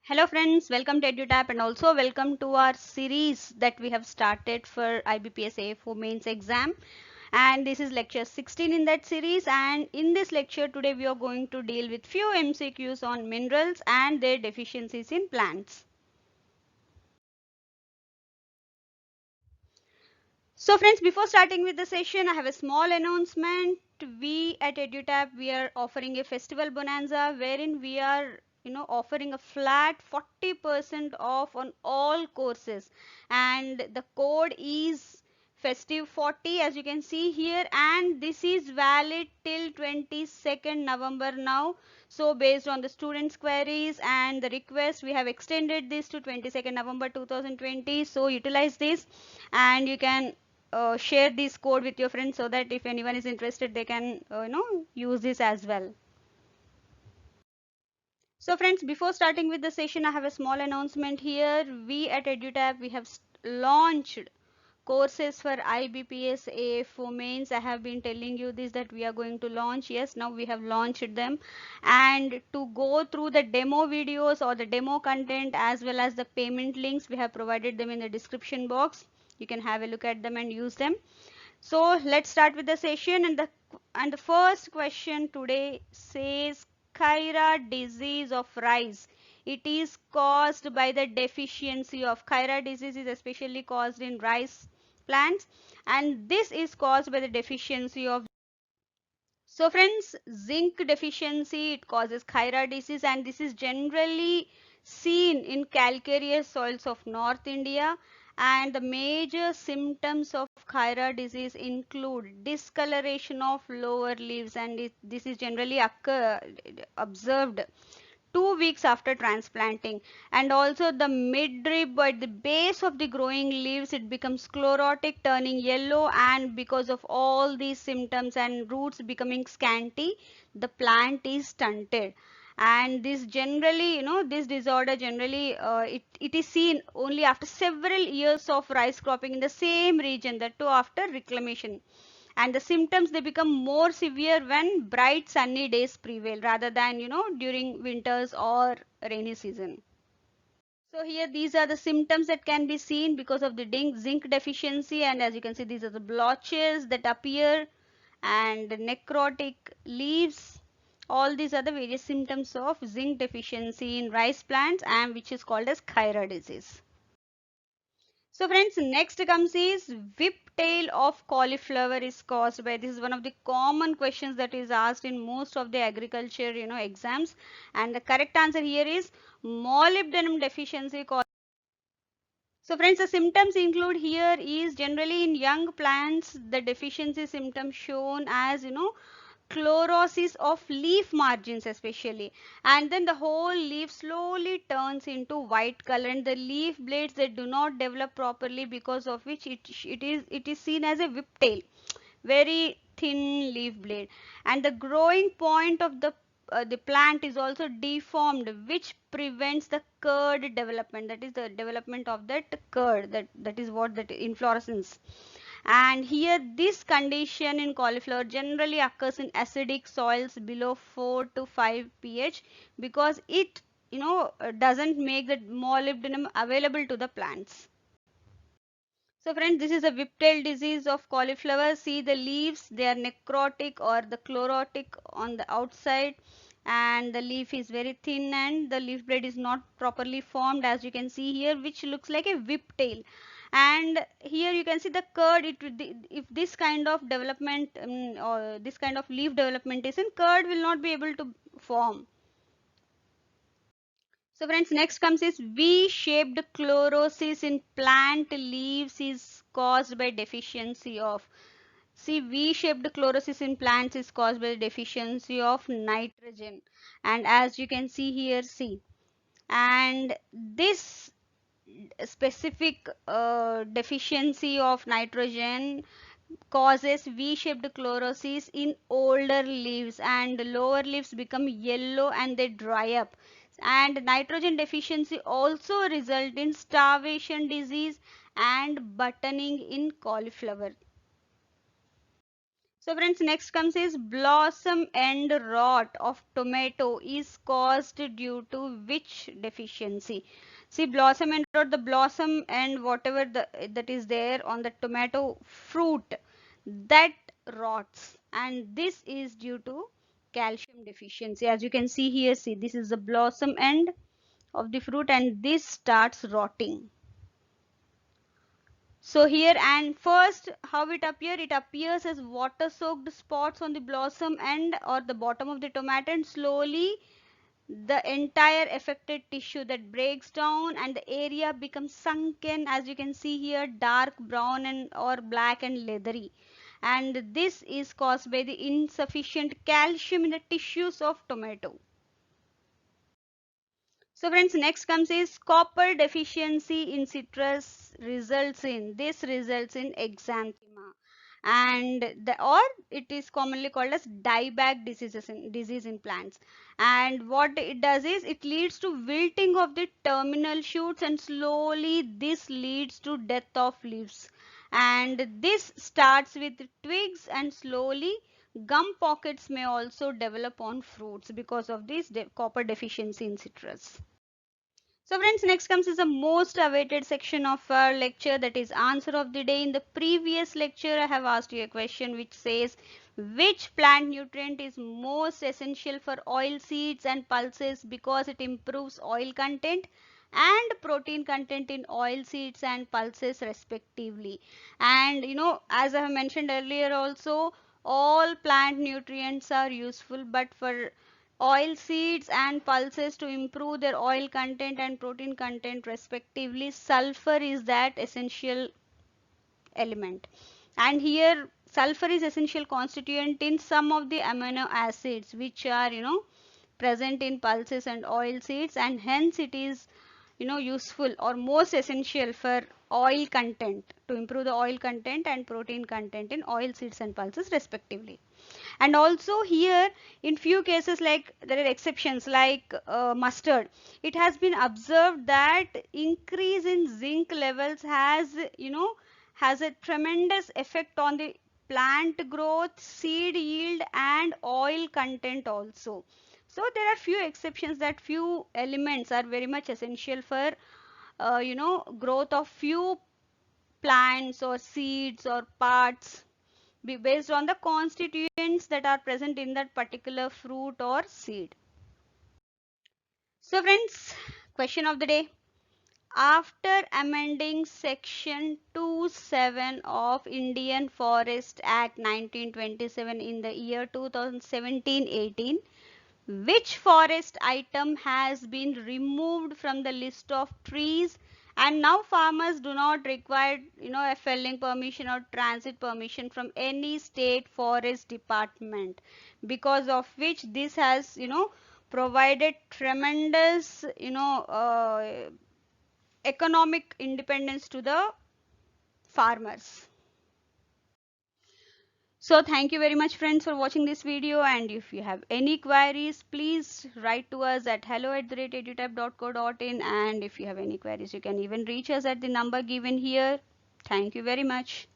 Hello friends, welcome to EduTap and also welcome to our series that we have started for IBPS A4 mains exam, and this is lecture 16 in that series. And in this lecture today we are going to deal with few MCQs on minerals and their deficiencies in plants. So friends, before starting with the session, I have a small announcement. We at EduTap, we are offering a festival bonanza wherein we are offering a flat 40% off on all courses, and the code is festive 40 as you can see here, and this is valid till 22nd November now. So based on the students queries and the request, we have extended this to 22nd November 2020. So utilize this, and you can share this code with your friends so that if anyone is interested they can use this as well. So friends, before starting with the session, I have a small announcement here. We at EduTap, we have launched courses for IBPS A4 mains. I have been telling you this that we are going to launch. Yes, now we have launched them, and to go through the demo videos or the demo content as well as the payment links, we have provided them in the description box. You can have a look at them and use them. So let's start with the session, and the first question today says Khaira disease of rice. It is caused by the deficiency of Khaira disease is especially caused in rice plants, and this is caused by the deficiency of. So friends, zinc deficiency, it causes Khaira disease, and this is generally seen in calcareous soils of North India. And the major symptoms of Khaira disease include discoloration of lower leaves, and this is generally observed 2 weeks after transplanting. And also the midrib at the base of the growing leaves, it becomes sclerotic, turning yellow, and because of all these symptoms and roots becoming scanty, the plant is stunted. And this generally, this disorder generally, it is seen only after several years of rice cropping in the same region, that too after reclamation. And the symptoms, they become more severe when bright sunny days prevail rather than during winters or rainy season. So here these are the symptoms that can be seen because of the zinc deficiency, and as you can see, these are the blotches that appear and necrotic leaves. All these are the various symptoms of zinc deficiency in rice plants, and which is called as Khaira disease. So friends, next comes is whiptail of cauliflower is caused by. This is one of the common questions that is asked in most of the agriculture exams, and the correct answer here is molybdenum deficiency. So friends, the symptoms include here is generally in young plants the deficiency symptom shown as chlorosis of leaf margins especially, and then the whole leaf slowly turns into white color, and the leaf blades that do not develop properly, because of which it is seen as a whiptail, very thin leaf blade. And the growing point of the plant is also deformed, which prevents the curd development, that is the development of that curd, that is what that inflorescence. And here this condition in cauliflower generally occurs in acidic soils below 4 to 5 pH, because it doesn't make the molybdenum available to the plants. So friends, this is a whiptail disease of cauliflower. See the leaves, they are necrotic or the chlorotic on the outside, and the leaf is very thin and the leaf blade is not properly formed, as you can see here, which looks like a whiptail. And here you can see the curd. If this kind of development or this kind of leaf development is in, curd will not be able to form. So friends, next comes is V-shaped chlorosis in plant leaves is caused by deficiency of. See, V-shaped chlorosis in plants is caused by deficiency of nitrogen. And as you can see here, see. And this specific deficiency of nitrogen causes V-shaped chlorosis in older leaves, and lower leaves become yellow and they dry up. And nitrogen deficiency also result in starvation disease and buttoning in cauliflower. So friends, next comes is blossom end rot of tomato is caused due to which deficiency? See, blossom end rot, the blossom and whatever that is there on the tomato fruit, that rots, and this is due to calcium deficiency. As you can see here, see, this is the blossom end of the fruit and this starts rotting. So here, and first how it appears as water soaked spots on the blossom end or the bottom of the tomato, and slowly the entire affected tissue that breaks down and the area becomes sunken, as you can see here, dark brown and or black and leathery, and this is caused by the insufficient calcium in the tissues of tomato. So friends, next comes is copper deficiency in citrus results in exanthema, and or it is commonly called as dieback disease in plants. And what it does is it leads to wilting of the terminal shoots, and slowly this leads to death of leaves. And this starts with twigs, and slowly gum pockets may also develop on fruits because of this copper deficiency in citrus. So friends, next comes is the most awaited section of our lecture, that is answer of the day. In the previous lecture, I have asked you a question which says which plant nutrient is most essential for oil seeds and pulses because it improves oil content and protein content in oil seeds and pulses respectively. And as I have mentioned earlier also, all plant nutrients are useful, but for oil seeds and pulses to improve their oil content and protein content respectively, sulfur is that essential element. And here sulfur is essential constituent in some of the amino acids which are present in pulses and oil seeds, and hence it is useful or most essential for oil content, to improve the oil content and protein content in oil seeds and pulses respectively. And also here, in few cases, like there are exceptions like mustard, it has been observed that increase in zinc levels has a tremendous effect on the plant growth, seed yield and oil content also. So there are few exceptions, that few elements are very much essential for growth of few plants or seeds or parts based on the constituents that are present in that particular fruit or seed. So friends, question of the day. After amending section 27 of Indian Forest Act 1927 in the year 2017-18, which forest item has been removed from the list of trees, and now farmers do not require a felling permission or transit permission from any state forest department, because of which this has provided tremendous economic independence to the farmers. So thank you very much friends for watching this video, and if you have any queries, please write to us at hello@edutap.co.in, and if you have any queries, you can even reach us at the number given here. Thank you very much.